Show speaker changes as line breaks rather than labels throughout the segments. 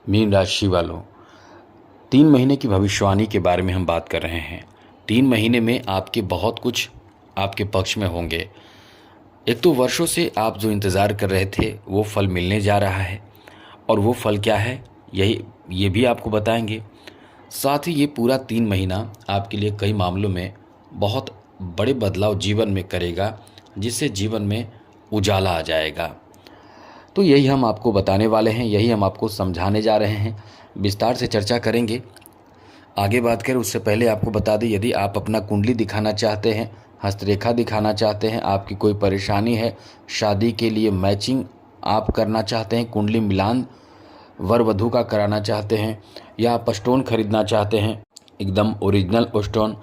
Mean राशि वालों, 3 महीने की भविष्यवाणी के बारे में हम बात कर रहे हैं। 3 महीने में आपके बहुत कुछ आपके पक्ष में होंगे। एक तो वर्षों से आप जो इंतज़ार कर रहे थे वो फल मिलने जा रहा है, और वो फल क्या है ये भी आपको बताएंगे। साथ ही ये पूरा 3 महीना आपके लिए कई मामलों में बहुत बड़े बदलाव जीवन में करेगा, जिससे जीवन में उजाला आ जाएगा। तो यही हम आपको बताने वाले हैं, यही हम आपको समझाने जा रहे हैं। विस्तार से चर्चा करेंगे। आगे बात करें उससे पहले आपको बता दें, यदि आप अपना कुंडली दिखाना चाहते हैं, हस्तरेखा दिखाना चाहते हैं, आपकी कोई परेशानी है, शादी के लिए मैचिंग आप करना चाहते हैं, कुंडली मिलान वर वधू का कराना चाहते हैं, या आप स्टोन खरीदना चाहते हैं एकदम ओरिजिनल स्टोन,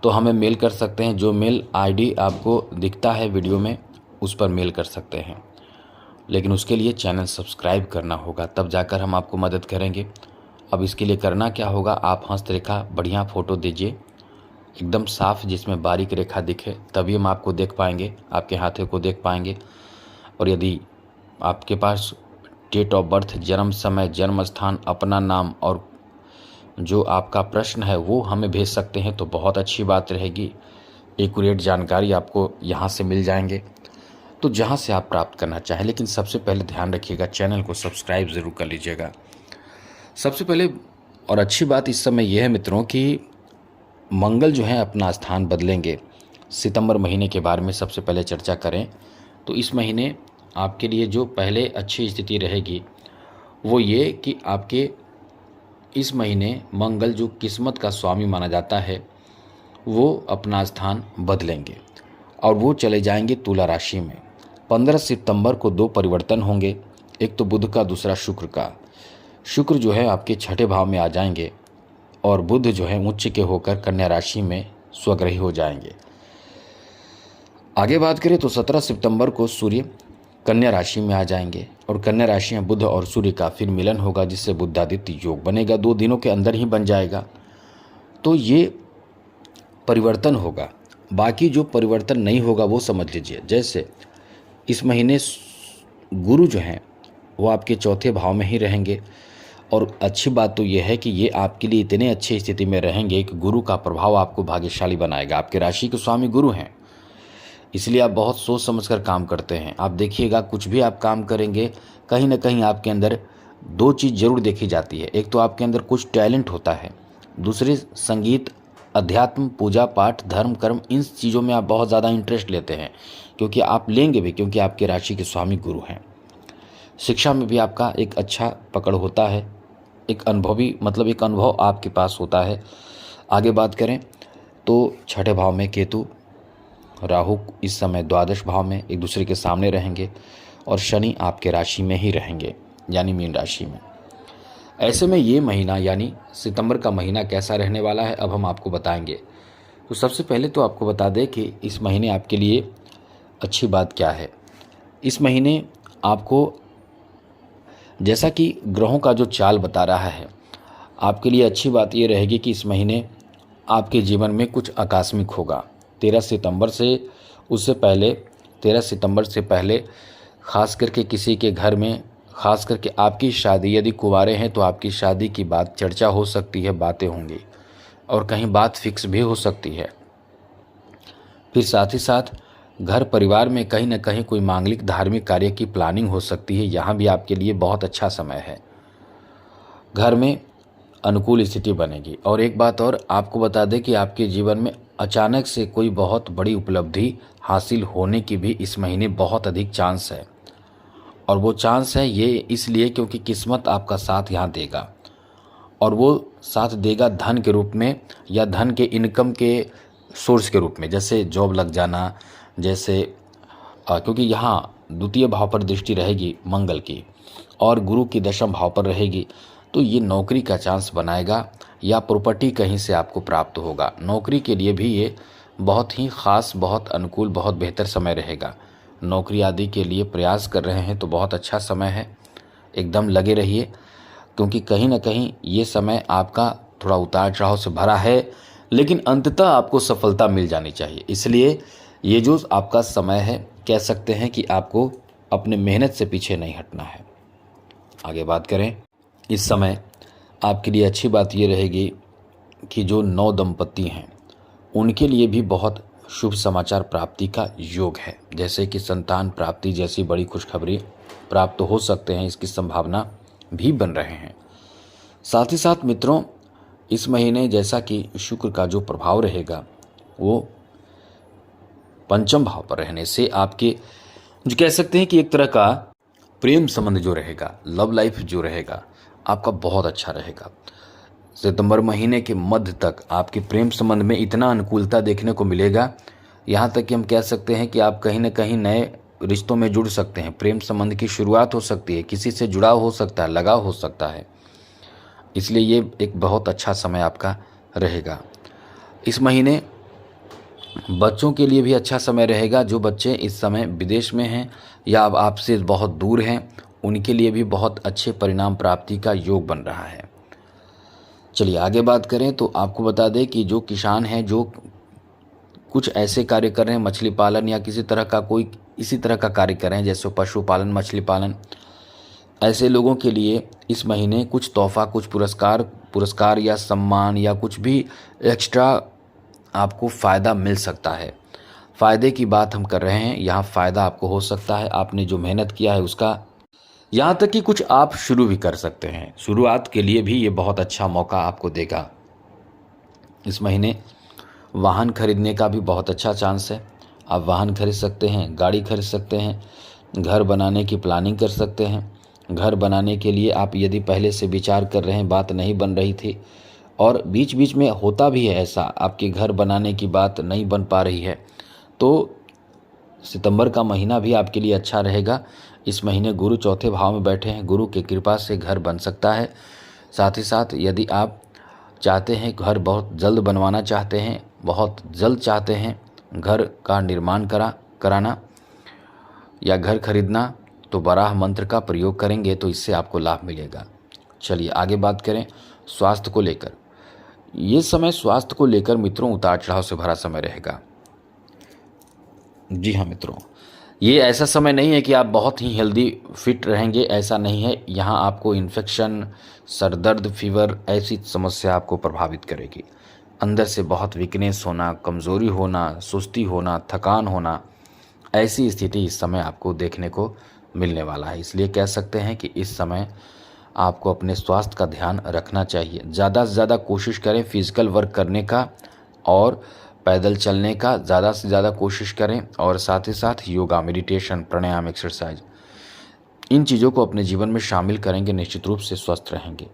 तो हमें मेल कर सकते हैं। जो मेल आईडी आपको दिखता है वीडियो में उस पर मेल कर सकते हैं, लेकिन उसके लिए चैनल सब्सक्राइब करना होगा, तब जाकर हम आपको मदद करेंगे। अब इसके लिए करना क्या होगा, आप हस्तरेखा बढ़िया फ़ोटो दीजिए, एकदम साफ, जिसमें बारीक रेखा दिखे, तभी हम आपको देख पाएंगे, आपके हाथों को देख पाएंगे। और यदि आपके पास डेट ऑफ बर्थ, जन्म समय, जन्म स्थान, अपना नाम और जो आपका प्रश्न है वो हमें भेज सकते हैं, तो बहुत अच्छी बात रहेगी। एक्यूरेट जानकारी आपको यहाँ से मिल जाएंगे, तो जहाँ से आप प्राप्त करना चाहें। लेकिन सबसे पहले ध्यान रखिएगा, चैनल को सब्सक्राइब ज़रूर कर लीजिएगा। सबसे पहले और अच्छी बात इस समय यह है मित्रों कि मंगल जो है अपना स्थान बदलेंगे। सितंबर महीने के बारे में सबसे पहले चर्चा करें तो इस महीने आपके लिए जो पहले अच्छी स्थिति रहेगी वो ये कि आपके इस महीने मंगल, जो किस्मत का स्वामी माना जाता है, वो अपना स्थान बदलेंगे और वो चले जाएंगे तुला राशि में। 15 सितंबर को 2 परिवर्तन होंगे, एक तो बुध का, दूसरा शुक्र का। शुक्र जो है आपके 6ठे भाव में आ जाएंगे और बुध जो है उच्च के होकर कन्या राशि में स्वग्रही हो जाएंगे। आगे बात करें तो 17 सितंबर को सूर्य कन्या राशि में आ जाएंगे और कन्या राशि में बुध और सूर्य का फिर मिलन होगा, जिससे बुधादित्य योग बनेगा। 2 दिनों के अंदर ही बन जाएगा। तो ये परिवर्तन होगा। बाकी जो परिवर्तन नहीं होगा वो समझ लीजिए, जैसे इस महीने गुरु जो हैं वो आपके 4थे भाव में ही रहेंगे। और अच्छी बात तो यह है कि ये आपके लिए इतने अच्छी स्थिति में रहेंगे कि गुरु का प्रभाव आपको भाग्यशाली बनाएगा। आपके राशि के स्वामी गुरु हैं, इसलिए आप बहुत सोच समझकर काम करते हैं। आप देखिएगा, कुछ भी आप काम करेंगे कहीं ना कहीं आपके अंदर 2 चीज़ जरूर देखी जाती है। एक तो आपके अंदर कुछ टैलेंट होता है, दूसरे संगीत, अध्यात्म, पूजा पाठ, धर्म कर्म, इन चीज़ों में आप बहुत ज़्यादा इंटरेस्ट लेते हैं, क्योंकि आप लेंगे भी, क्योंकि आपके राशि के स्वामी गुरु हैं। शिक्षा में भी आपका एक अच्छा पकड़ होता है, एक अनुभवी, मतलब एक अनुभव आपके पास होता है। आगे बात करें तो 6ठे भाव में केतु, राहु इस समय द्वादश भाव में एक दूसरे के सामने रहेंगे और शनि आपके राशि में ही रहेंगे, यानी मीन राशि में। ऐसे में ये महीना यानी सितंबर का महीना कैसा रहने वाला है, अब हम आपको बताएंगे। तो सबसे पहले तो आपको बता दें कि इस महीने आपके लिए अच्छी बात क्या है। इस महीने आपको, जैसा कि ग्रहों का जो चाल बता रहा है, आपके लिए अच्छी बात ये रहेगी कि इस महीने आपके जीवन में कुछ आकस्मिक होगा। 13 सितंबर से, उससे पहले 13 सितंबर से पहले खास करके किसी के घर में, खास करके आपकी शादी, यदि कुंवारे हैं तो आपकी शादी की बात चर्चा हो सकती है, बातें होंगी और कहीं बात फिक्स भी हो सकती है। फिर साथ ही साथ घर परिवार में कहीं ना कहीं कोई मांगलिक धार्मिक कार्य की प्लानिंग हो सकती है, यहाँ भी आपके लिए बहुत अच्छा समय है। घर में अनुकूल स्थिति बनेगी। और एक बात और आपको बता दें कि आपके जीवन में अचानक से कोई बहुत बड़ी उपलब्धि हासिल होने की भी इस महीने बहुत अधिक चांस है। और वो चांस है ये इसलिए क्योंकि किस्मत आपका साथ यहाँ देगा, और वो साथ देगा धन के रूप में या धन के इनकम के सोर्स के रूप में, जैसे जॉब लग जाना, जैसे क्योंकि यहाँ द्वितीय भाव पर दृष्टि रहेगी मंगल की और गुरु की दशम भाव पर रहेगी, तो ये नौकरी का चांस बनाएगा या प्रॉपर्टी कहीं से आपको प्राप्त होगा। नौकरी के लिए भी ये बहुत ही ख़ास, बहुत अनुकूल, बहुत बेहतर समय रहेगा। नौकरी आदि के लिए प्रयास कर रहे हैं तो बहुत अच्छा समय है, एकदम लगे रहिए, क्योंकि कहीं ना कहीं ये समय आपका थोड़ा उतार चढ़ाव से भरा है, लेकिन अंततः आपको सफलता मिल जानी चाहिए। इसलिए ये जो आपका समय है, कह सकते हैं कि आपको अपने मेहनत से पीछे नहीं हटना है। आगे बात करें इस समय आपके लिए अच्छी बात ये रहेगी कि जो नव दंपति हैं उनके लिए भी बहुत शुभ समाचार प्राप्ति का योग है, जैसे कि संतान प्राप्ति जैसी बड़ी खुशखबरी प्राप्त हो सकते हैं, इसकी संभावना भी बन रहे हैं। साथ ही साथ मित्रों, इस महीने जैसा कि शुक्र का जो प्रभाव रहेगा वो पंचम भाव पर रहने से आपके जो कह सकते हैं कि एक तरह का प्रेम संबंध जो रहेगा, लव लाइफ जो रहेगा आपका बहुत अच्छा रहेगा। सितंबर महीने के मध्य तक आपके प्रेम संबंध में इतना अनुकूलता देखने को मिलेगा, यहाँ तक कि हम कह सकते हैं कि आप कहीं न कहीं नए रिश्तों में जुड़ सकते हैं। प्रेम संबंध की शुरुआत हो सकती है, किसी से जुड़ाव हो सकता है, लगाव हो सकता है। इसलिए ये एक बहुत अच्छा समय आपका रहेगा। इस महीने बच्चों के लिए भी अच्छा समय रहेगा। जो बच्चे इस समय विदेश में हैं या अब आपसे बहुत दूर हैं, उनके लिए भी बहुत अच्छे परिणाम प्राप्ति का योग बन रहा है। चलिए आगे बात करें तो आपको बता दें कि जो किसान हैं, जो कुछ ऐसे कार्य कर रहे हैं, मछली पालन या किसी तरह का कोई इसी तरह का कार्य कर रहे हैं, जैसे पशुपालन, मछली पालन, ऐसे लोगों के लिए इस महीने कुछ तोहफा, कुछ पुरस्कार या सम्मान या कुछ भी एक्स्ट्रा आपको फ़ायदा मिल सकता है। फ़ायदे की बात हम कर रहे हैं, यहाँ फ़ायदा आपको हो सकता है। आपने जो मेहनत किया है उसका, यहाँ तक कि कुछ आप शुरू भी कर सकते हैं। शुरुआत के लिए भी ये बहुत अच्छा मौका आपको देगा। इस महीने वाहन खरीदने का भी बहुत अच्छा चांस है। आप वाहन खरीद सकते हैं, गाड़ी खरीद सकते हैं, घर बनाने की प्लानिंग कर सकते हैं। घर बनाने के लिए आप यदि पहले से विचार कर रहे हैं, बात नहीं बन रही थी और बीच बीच में होता भी है ऐसा, आपके घर बनाने की बात नहीं बन पा रही है, तो सितंबर का महीना भी आपके लिए अच्छा रहेगा। इस महीने गुरु चौथे भाव में बैठे हैं, गुरु की कृपा से घर बन सकता है। साथ ही साथ यदि आप चाहते हैं घर बहुत जल्द बनवाना चाहते हैं, बहुत जल्द चाहते हैं घर का निर्माण कराना या घर खरीदना, तो बराह मंत्र का प्रयोग करेंगे तो इससे आपको लाभ मिलेगा। चलिए आगे बात करें स्वास्थ्य को लेकर। ये समय स्वास्थ्य को लेकर मित्रों उतार चढ़ाव से भरा समय रहेगा। जी हाँ मित्रों, ये ऐसा समय नहीं है कि आप बहुत ही हेल्दी फिट रहेंगे, ऐसा नहीं है। यहाँ आपको इन्फेक्शन, सर दर्द, फीवर ऐसी समस्या आपको प्रभावित करेगी। अंदर से बहुत वीकनेस होना, कमज़ोरी होना, सुस्ती होना, थकान होना, ऐसी स्थिति इस समय आपको देखने को मिलने वाला है। इसलिए कह सकते हैं कि इस समय आपको अपने स्वास्थ्य का ध्यान रखना चाहिए। ज़्यादा से ज़्यादा कोशिश करें फिजिकल वर्क करने का और पैदल चलने का ज़्यादा से ज़्यादा कोशिश करें, और साथ ही साथ योगा, मेडिटेशन, प्राणायाम, एक्सरसाइज, इन चीज़ों को अपने जीवन में शामिल करेंगे, निश्चित रूप से स्वस्थ रहेंगे।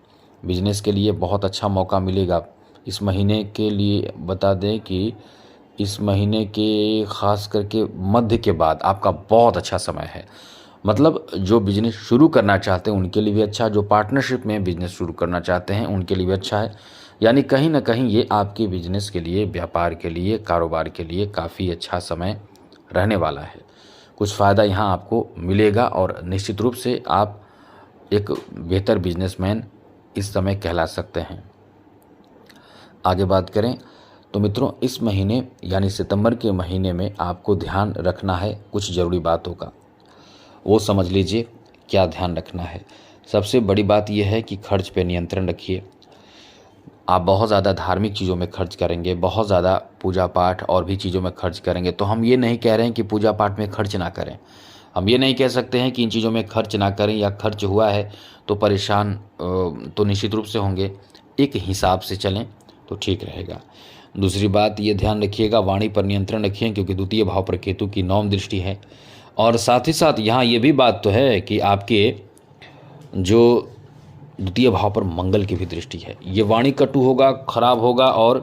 बिजनेस के लिए बहुत अच्छा मौका मिलेगा। इस महीने के लिए बता दें कि इस महीने के ख़ास करके मध्य के बाद आपका बहुत अच्छा समय है। मतलब जो बिजनेस शुरू करना चाहते हैं उनके लिए भी अच्छा, जो पार्टनरशिप में बिजनेस शुरू करना चाहते हैं उनके लिए भी अच्छा है। यानी कहीं ना कहीं ये आपके बिजनेस के लिए, व्यापार के लिए, कारोबार के लिए काफ़ी अच्छा समय रहने वाला है। कुछ फ़ायदा यहाँ आपको मिलेगा और निश्चित रूप से आप एक बेहतर बिजनेसमैन इस समय कहला सकते हैं। आगे बात करें तो मित्रों, इस महीने यानी सितंबर के महीने में आपको ध्यान रखना है कुछ ज़रूरी बातों का। वो समझ लीजिए क्या ध्यान रखना है। सबसे बड़ी बात यह है कि खर्च पे नियंत्रण रखिए। आप बहुत ज़्यादा धार्मिक चीज़ों में खर्च करेंगे, बहुत ज़्यादा पूजा पाठ और भी चीज़ों में खर्च करेंगे, तो हम ये नहीं कह रहे हैं कि पूजा पाठ में खर्च ना करें। हम ये नहीं कह सकते हैं कि इन चीज़ों में खर्च ना करें, या खर्च हुआ है तो परेशान तो निश्चित रूप से होंगे। एक हिसाब से चलें तो ठीक रहेगा। दूसरी बात ये ध्यान रखिएगा, वाणी पर नियंत्रण रखिए, क्योंकि द्वितीय भाव पर केतु की 9वीं दृष्टि है। और साथ ही साथ यहाँ ये भी बात तो है कि आपके जो द्वितीय भाव पर मंगल की भी दृष्टि है। ये वाणी कटु होगा, खराब होगा, और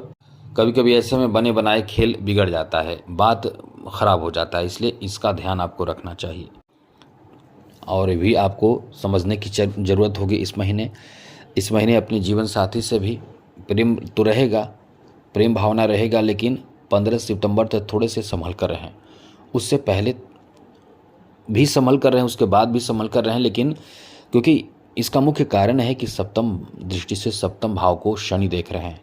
कभी कभी ऐसे में बने बनाए खेल बिगड़ जाता है, बात खराब हो जाता है। इसलिए इसका ध्यान आपको रखना चाहिए और भी आपको समझने की ज़रूरत होगी। इस महीने अपने जीवन साथी से भी प्रेम तो रहेगा, प्रेम भावना रहेगा, लेकिन 15 सितंबर तक थोड़े से संभल कर रहें। उससे पहले भी संभल कर रहे हैं, उसके बाद भी संभल कर रहे हैं, लेकिन क्योंकि इसका मुख्य कारण है कि सप्तम दृष्टि से सप्तम भाव को शनि देख रहे हैं,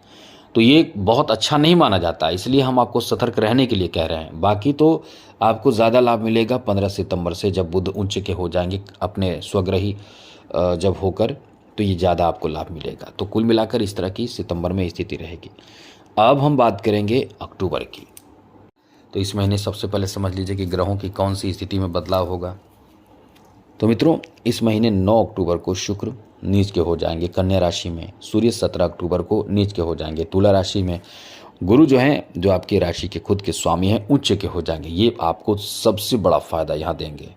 तो ये बहुत अच्छा नहीं माना जाता। इसलिए हम आपको सतर्क रहने के लिए कह रहे हैं। बाकी तो आपको ज़्यादा लाभ मिलेगा 15 सितंबर से, जब बुध उच्च के हो जाएंगे अपने स्वग्रही जब होकर तो ये ज़्यादा आपको लाभ मिलेगा। तो कुल मिलाकर इस तरह की सितंबर में स्थिति रहेगी। अब हम बात करेंगे अक्टूबर की। तो इस महीने सबसे पहले समझ लीजिए कि ग्रहों की कौन सी स्थिति में बदलाव होगा। तो मित्रों, इस महीने 9 अक्टूबर को शुक्र नीच के हो जाएंगे कन्या राशि में। सूर्य 17 अक्टूबर को नीच के हो जाएंगे तुला राशि में। गुरु जो हैं, जो आपकी राशि के खुद के स्वामी हैं, उच्च के हो जाएंगे। ये आपको सबसे बड़ा फायदा यहाँ देंगे।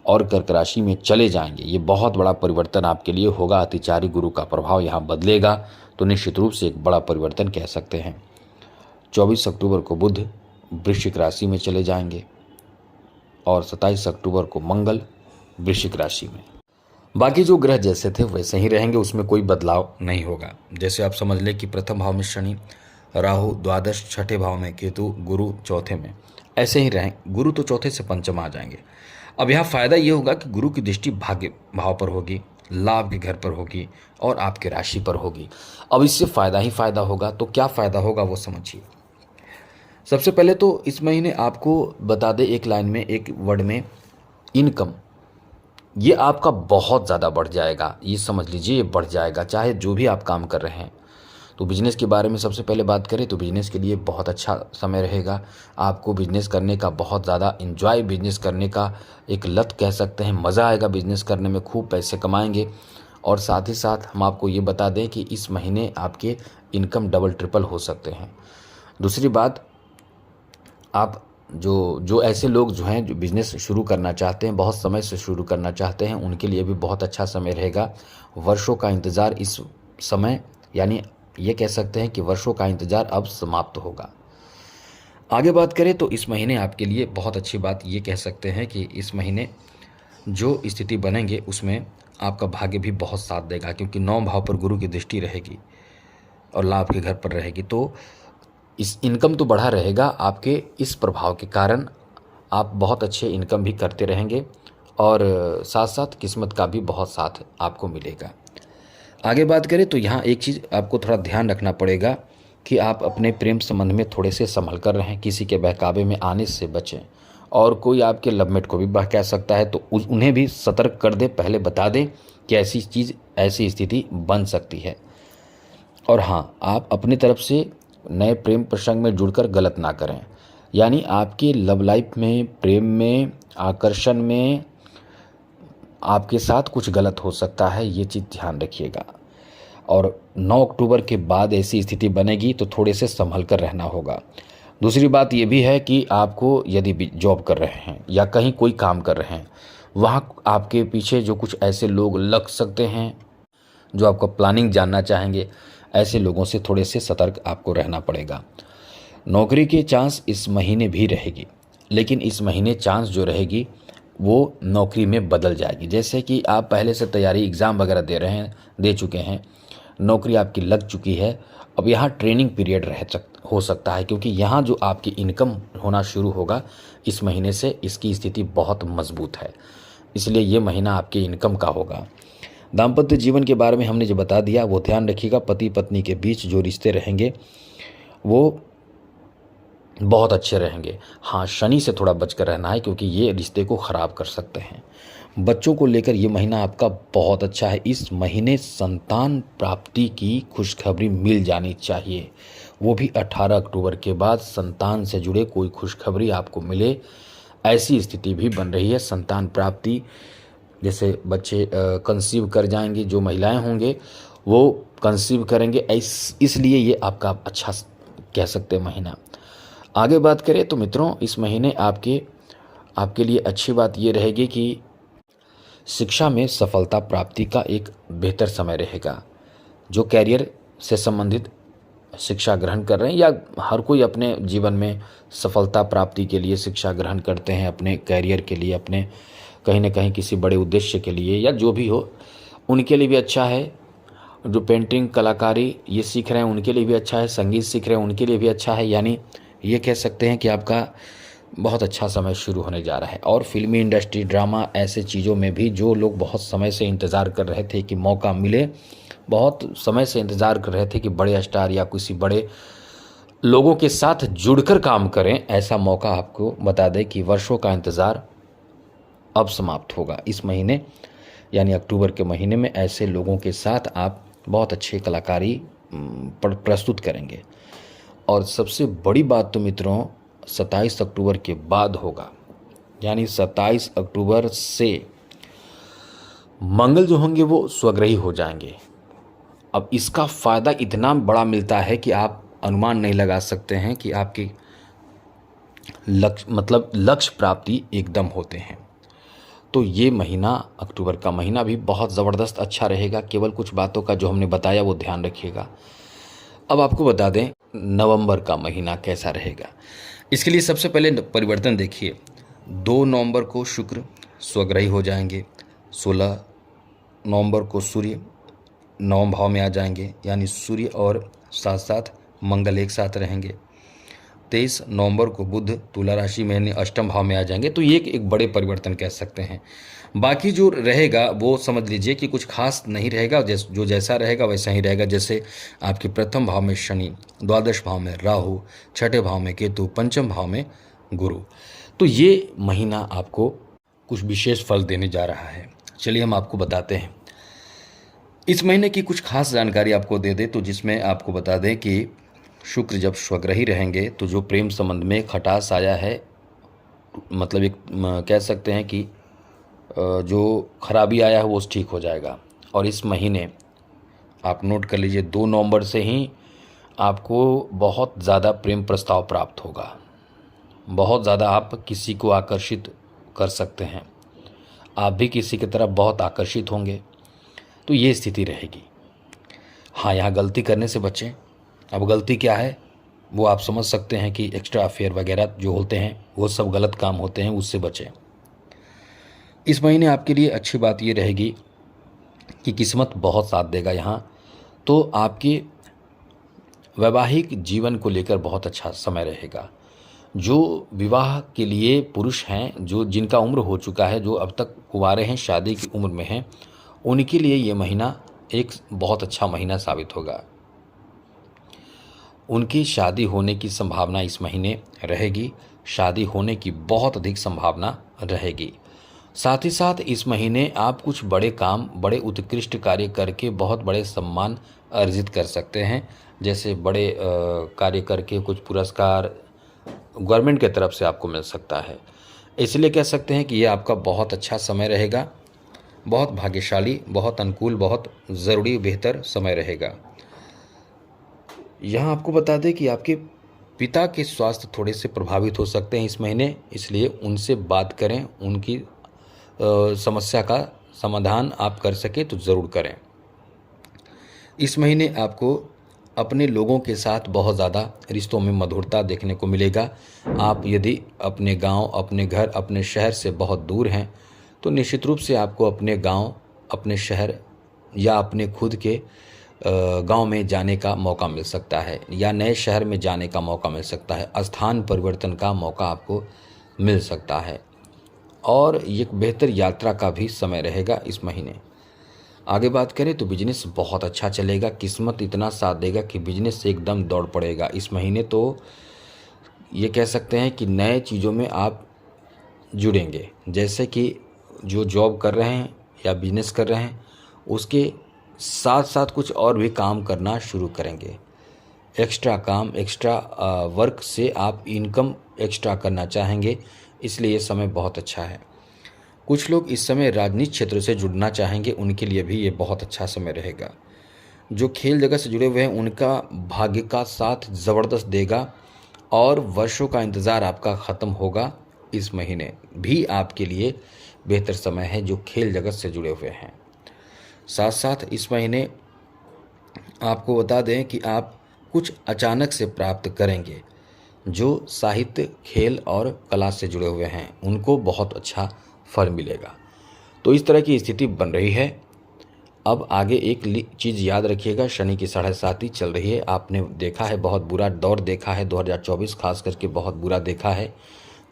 और कर्क राशि में चले जाएंगे। ये बहुत बड़ा परिवर्तन आपके लिए होगा। अतिचारी गुरु का प्रभाव यहाँ बदलेगा, तो निश्चित रूप से एक बड़ा परिवर्तन कह सकते हैं। 24 अक्टूबर को बुध वृश्चिक राशि में चले जाएंगे और 27 अक्टूबर को मंगल वृश्चिक राशि में। बाकी जो ग्रह जैसे थे वैसे ही रहेंगे, उसमें कोई बदलाव नहीं होगा। जैसे आप समझ लें कि प्रथम भाव में शनि, राहु द्वादश छठे भाव में, केतु, गुरु चौथे में, ऐसे ही रहें। गुरु तो चौथे से पंचम आ जाएंगे। अब यहाँ फायदा ये होगा कि गुरु की दृष्टि भाग्य भाव पर होगी, लाभ के घर पर होगी और आपके राशि पर होगी। अब इससे फायदा ही फायदा होगा। तो क्या फायदा होगा वो समझिए। सबसे पहले तो इस महीने आपको बता दें, एक लाइन में, एक वर्ड में, इनकम, ये आपका बहुत ज़्यादा बढ़ जाएगा। ये समझ लीजिए, ये बढ़ जाएगा, चाहे जो भी आप काम कर रहे हैं। तो बिजनेस के बारे में सबसे पहले बात करें तो बिजनेस के लिए बहुत अच्छा समय रहेगा। आपको बिजनेस करने का बहुत ज़्यादा एंजॉय, बिजनेस करने का एक लत कह सकते हैं, मज़ा आएगा बिजनेस करने में, खूब पैसे कमाएंगे। और साथ ही साथ हम आपको ये बता दें कि इस महीने आपके इनकम डबल ट्रिपल हो सकते हैं। दूसरी बात, आप जो ऐसे लोग जो हैं, जो बिज़नेस शुरू करना चाहते हैं, बहुत समय से शुरू करना चाहते हैं, उनके लिए भी बहुत अच्छा समय रहेगा। वर्षों का इंतज़ार इस समय, यानी ये कह सकते हैं कि वर्षों का इंतज़ार अब समाप्त होगा। आगे बात करें तो इस महीने आपके लिए बहुत अच्छी बात ये कह सकते हैं कि इस महीने जो स्थिति बनेंगे उसमें आपका भाग्य भी बहुत साथ देगा, क्योंकि 9 भाव पर गुरु की दृष्टि रहेगी और लाभ के घर पर रहेगी। तो इस इनकम तो बढ़ा रहेगा आपके इस प्रभाव के कारण। आप बहुत अच्छे इनकम भी करते रहेंगे और साथ साथ किस्मत का भी बहुत साथ आपको मिलेगा। आगे बात करें तो यहाँ एक चीज़ आपको थोड़ा ध्यान रखना पड़ेगा कि आप अपने प्रेम संबंध में थोड़े से संभल कर रहें, किसी के बहकावे में आने से बचें। और कोई आपके लवमेट को भी बहका सकता है, तो उन्हें भी सतर्क कर दें, पहले बता दें कि ऐसी चीज़, ऐसी स्थिति बन सकती है। और हाँ, आप अपनी तरफ से नए प्रेम प्रसंग में जुड़कर गलत ना करें। यानी आपकी लव लाइफ में, प्रेम में, आकर्षण में आपके साथ कुछ गलत हो सकता है, ये चीज़ ध्यान रखिएगा। और 9 अक्टूबर के बाद ऐसी स्थिति बनेगी तो थोड़े से संभल कर रहना होगा। दूसरी बात ये भी है कि आपको यदि जॉब कर रहे हैं या कहीं कोई काम कर रहे हैं, वहाँ आपके पीछे जो कुछ ऐसे लोग लग सकते हैं जो आपको प्लानिंग जानना चाहेंगे, ऐसे लोगों से थोड़े से सतर्क आपको रहना पड़ेगा। नौकरी के चांस इस महीने भी रहेगी, लेकिन इस महीने चांस जो रहेगी वो नौकरी में बदल जाएगी। जैसे कि आप पहले से तैयारी, एग्ज़ाम वगैरह दे चुके हैं, नौकरी आपकी लग चुकी है, अब यहाँ ट्रेनिंग पीरियड हो सकता है, क्योंकि यहाँ जो आपकी इनकम होना शुरू होगा इस महीने से, इसकी स्थिति बहुत मजबूत है, इसलिए ये महीना आपके इनकम का होगा। दाम्पत्य जीवन के बारे में हमने जो बता दिया वो ध्यान रखिएगा। पति पत्नी के बीच जो रिश्ते रहेंगे वो बहुत अच्छे रहेंगे। हाँ, शनि से थोड़ा बचकर रहना है, क्योंकि ये रिश्ते को ख़राब कर सकते हैं। बच्चों को लेकर ये महीना आपका बहुत अच्छा है। इस महीने संतान प्राप्ति की खुशखबरी मिल जानी चाहिए, वो भी 18 अक्टूबर के बाद संतान से जुड़े कोई खुशखबरी आपको मिले, ऐसी स्थिति भी बन रही है। संतान प्राप्ति, जैसे बच्चे कंसीव कर जाएंगे, जो महिलाएं होंगे वो कंसीव करेंगे, इसलिए ये आपका अच्छा कह सकते हैं महीना। आगे बात करें तो मित्रों, इस महीने आपके लिए अच्छी बात ये रहेगी कि शिक्षा में सफलता प्राप्ति का एक बेहतर समय रहेगा। जो कैरियर से संबंधित शिक्षा ग्रहण कर रहे हैं, या हर कोई अपने जीवन में सफलता प्राप्ति के लिए शिक्षा ग्रहण करते हैं, अपने कैरियर के लिए, अपने कहीं ना कहीं किसी बड़े उद्देश्य के लिए, या जो भी हो, उनके लिए भी अच्छा है। जो पेंटिंग, कलाकारी ये सीख रहे हैं उनके लिए भी अच्छा है, संगीत सीख रहे हैं उनके लिए भी अच्छा है। यानी ये कह सकते हैं कि आपका बहुत अच्छा समय शुरू होने जा रहा है। और फिल्मी इंडस्ट्री, ड्रामा, ऐसे चीज़ों में भी जो लोग बहुत समय से इंतज़ार कर रहे थे कि मौका मिले, बहुत समय से इंतज़ार कर रहे थे कि बड़े स्टार या किसी बड़े लोगों के साथ जुड़कर काम करें, ऐसा मौका आपको बता दें कि वर्षों का इंतज़ार अब समाप्त होगा। इस महीने यानी अक्टूबर के महीने में ऐसे लोगों के साथ आप बहुत अच्छे कलाकारी प्रस्तुत करेंगे। और सबसे बड़ी बात तो मित्रों 27 अक्टूबर के बाद होगा, यानी 27 अक्टूबर से मंगल जो होंगे वो स्वग्रही हो जाएंगे। अब इसका फ़ायदा इतना बड़ा मिलता है कि आप अनुमान नहीं लगा सकते हैं कि आपकी लक्ष्य प्राप्ति एकदम होते हैं। तो ये महीना अक्टूबर का महीना भी बहुत ज़बरदस्त अच्छा रहेगा। केवल कुछ बातों का जो हमने बताया वो ध्यान रखिएगा। अब आपको बता दें नवंबर का महीना कैसा रहेगा। इसके लिए सबसे पहले परिवर्तन देखिए। 2 नवंबर को शुक्र स्वग्रही हो जाएंगे। 16 नवंबर को सूर्य 9वें भाव में आ जाएंगे, यानी सूर्य और साथ साथ मंगल एक साथ रहेंगे। 23 नवंबर को बुध तुला राशि में यानी 8वें भाव में आ जाएंगे। तो ये एक बड़े परिवर्तन कह सकते हैं। बाकी जो रहेगा वो समझ लीजिए कि कुछ खास नहीं रहेगा, जो जैसा रहेगा वैसा ही रहेगा। जैसे आपके प्रथम भाव में शनि, द्वादश भाव में राहु, छठे भाव में केतु, पंचम भाव में गुरु। तो ये महीना आपको कुछ विशेष फल देने जा रहा है। चलिए हम आपको बताते हैं इस महीने की कुछ खास जानकारी आपको दे दे, तो जिसमें आपको बता दें कि शुक्र जब स्वग्रही रहेंगे तो जो प्रेम संबंध में खटास आया है, मतलब एक कह सकते हैं कि जो खराबी आया है वो ठीक हो जाएगा। और इस महीने आप नोट कर लीजिए 2 नवंबर से ही आपको बहुत ज़्यादा प्रेम प्रस्ताव प्राप्त होगा। बहुत ज़्यादा आप किसी को आकर्षित कर सकते हैं, आप भी किसी की तरफ बहुत आकर्षित होंगे। तो ये स्थिति रहेगी। हाँ, यहाँ गलती करने से बचें। अब गलती क्या है वो आप समझ सकते हैं कि एक्स्ट्रा अफेयर वगैरह जो होते हैं वो सब गलत काम होते हैं, उससे बचें। इस महीने आपके लिए अच्छी बात ये रहेगी कि किस्मत बहुत साथ देगा यहाँ। तो आपके वैवाहिक जीवन को लेकर बहुत अच्छा समय रहेगा। जो विवाह के लिए पुरुष हैं, जो जिनका उम्र हो चुका है, जो अब तक कुंवारे हैं, शादी की उम्र में हैं, उनके लिए ये महीना एक बहुत अच्छा महीना साबित होगा। उनकी शादी होने की संभावना इस महीने रहेगी। शादी होने की बहुत अधिक संभावना रहेगी। साथ ही साथ इस महीने आप कुछ बड़े काम, बड़े उत्कृष्ट कार्य करके बहुत बड़े सम्मान अर्जित कर सकते हैं। जैसे बड़े कार्य करके कुछ पुरस्कार गवर्नमेंट की तरफ से आपको मिल सकता है। इसलिए कह सकते हैं कि ये आपका बहुत अच्छा समय रहेगा, बहुत भाग्यशाली, बहुत अनुकूल, बहुत ज़रूरी, बेहतर समय रहेगा। यहाँ आपको बता दें कि आपके पिता के स्वास्थ्य थोड़े से प्रभावित हो सकते हैं इस महीने, इसलिए उनसे बात करें। उनकी समस्या का समाधान आप कर सकें तो ज़रूर करें। इस महीने आपको अपने लोगों के साथ बहुत ज़्यादा रिश्तों में मधुरता देखने को मिलेगा। आप यदि अपने गांव, अपने घर, अपने शहर से बहुत दूर हैं तो निश्चित रूप से आपको अपने गांव, अपने शहर या अपने खुद के गांव में जाने का मौका मिल सकता है, या नए शहर में जाने का मौका मिल सकता है। स्थान परिवर्तन का मौका आपको मिल सकता है और एक बेहतर यात्रा का भी समय रहेगा इस महीने। आगे बात करें तो बिजनेस बहुत अच्छा चलेगा। किस्मत इतना साथ देगा कि बिजनेस से एकदम दौड़ पड़ेगा इस महीने। तो ये कह सकते हैं कि नए चीज़ों में आप जुड़ेंगे। जैसे कि जो जॉब कर रहे हैं या बिजनेस कर रहे हैं उसके साथ साथ कुछ और भी काम करना शुरू करेंगे। एक्स्ट्रा काम, एक्स्ट्रा वर्क से आप इनकम एक्स्ट्रा करना चाहेंगे, इसलिए ये समय बहुत अच्छा है। कुछ लोग इस समय राजनीतिक क्षेत्र से जुड़ना चाहेंगे, उनके लिए भी ये बहुत अच्छा समय रहेगा। जो खेल जगत से जुड़े हुए हैं उनका भाग्य का साथ ज़बरदस्त देगा और वर्षों का इंतज़ार आपका ख़त्म होगा। इस महीने भी आपके लिए बेहतर समय है जो खेल जगत से जुड़े हुए हैं। साथ साथ इस महीने आपको बता दें कि आप कुछ अचानक से प्राप्त करेंगे। जो साहित्य, खेल और कला से जुड़े हुए हैं उनको बहुत अच्छा फल मिलेगा। तो इस तरह की स्थिति बन रही है। अब आगे एक चीज़ याद रखिएगा, शनि की 7.5 चल रही है। आपने देखा है बहुत बुरा दौर देखा है, 2024 खास करके बहुत बुरा देखा है।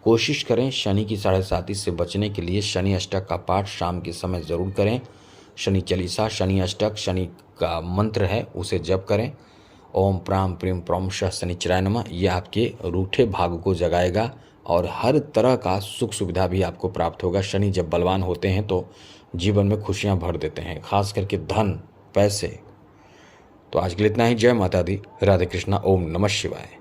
कोशिश करें शनि की 7.5 से बचने के लिए शनि अष्टक का पाठ शाम के समय ज़रूर करें। शनि चालीसा, शनि अष्टक, शनि का मंत्र है उसे जप करें। ओम प्राम प्रेम प्रमशः शनिचराय नमः। यह आपके रूठे भाग को जगाएगा और हर तरह का सुख सुविधा भी आपको प्राप्त होगा। शनि जब बलवान होते हैं तो जीवन में खुशियाँ भर देते हैं, खास करके धन, पैसे। तो आज के लिए इतना ही। जय माता दी, राधे कृष्णा, ओम नमः शिवाय।